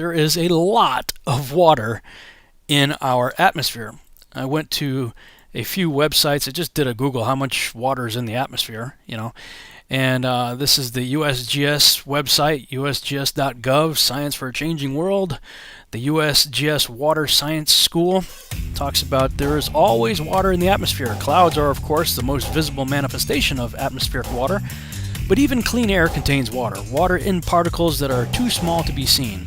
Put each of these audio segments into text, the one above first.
there is a lot of water in our atmosphere. I went to a few websites. I just did a Google how much water is in the atmosphere, and this is the USGS website, usgs.gov, Science for a Changing World. The USGS Water Science School talks about there is always water in the atmosphere. Clouds are, of course, the most visible manifestation of atmospheric water, but even clean air contains water in particles that are too small to be seen.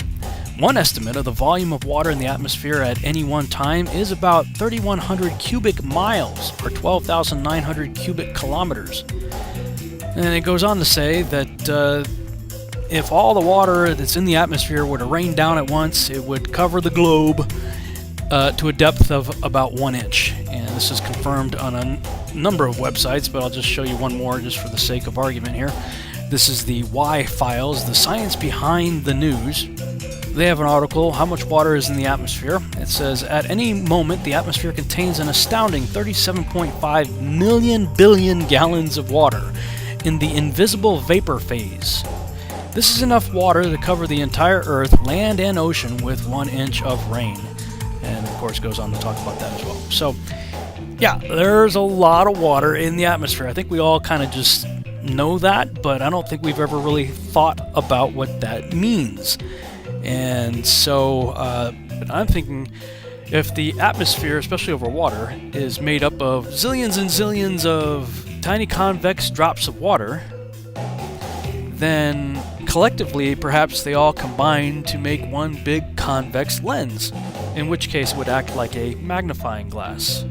One estimate of the volume of water in the atmosphere at any one time is about 3,100 cubic miles, or 12,900 cubic kilometers. And it goes on to say that if all the water that's in the atmosphere were to rain down at once, it would cover the globe to a depth of about 1 inch. And this is confirmed on a number of websites, but I'll just show you one more just for the sake of argument here. This is the Y Files, the science behind the news. They have an article, How Much Water is in the Atmosphere. It says, at any moment, the atmosphere contains an astounding 37.5 million billion gallons of water in the invisible vapor phase. This is enough water to cover the entire Earth, land and ocean, with 1 inch of rain. And, of course, goes on to talk about that as well. So, yeah, there's a lot of water in the atmosphere. I think we all kind of just know that, but I don't think we've ever really thought about what that means. And so I'm thinking if the atmosphere, especially over water, is made up of zillions and zillions of tiny convex drops of water, then collectively perhaps they all combine to make one big convex lens, in which case it would act like a magnifying glass.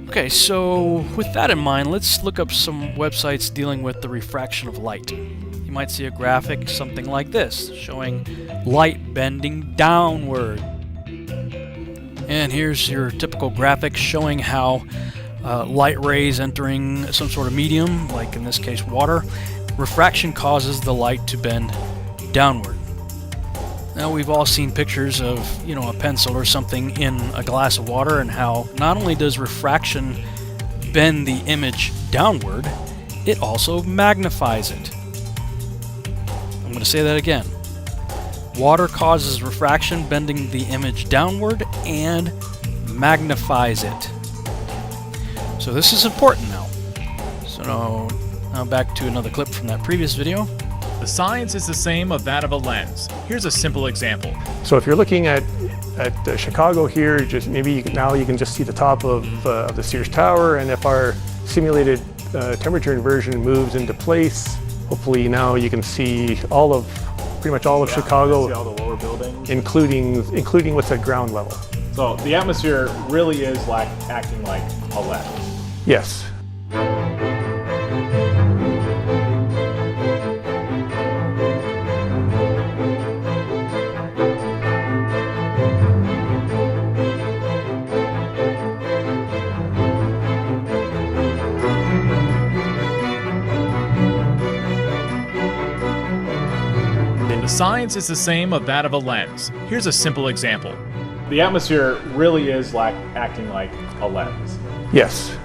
Okay, so with that in mind, let's look up some websites dealing with the refraction of light. You might see a graphic something like this, showing light bending downward. And here's your typical graphic showing how light rays entering some sort of medium, like in this case water, refraction causes the light to bend downward. Now we've all seen pictures of, a pencil or something in a glass of water, and how not only does refraction bend the image downward, it also magnifies it. I'm going to say that again. Water causes refraction, bending the image downward, and magnifies it. So this is important now. So now back to another clip from that previous video. The science is the same of that of a lens. Here's a simple example. So if you're looking at Chicago here, now you can just see the top of the Sears Tower, and if our simulated temperature inversion moves into place, hopefully now you can see pretty much all of Chicago, see all the lower buildings, including what's at ground level. So the atmosphere really is acting like a lens. Yes. The science is the same of that of a lens. Here's a simple example. The atmosphere really is acting like a lens. Yes.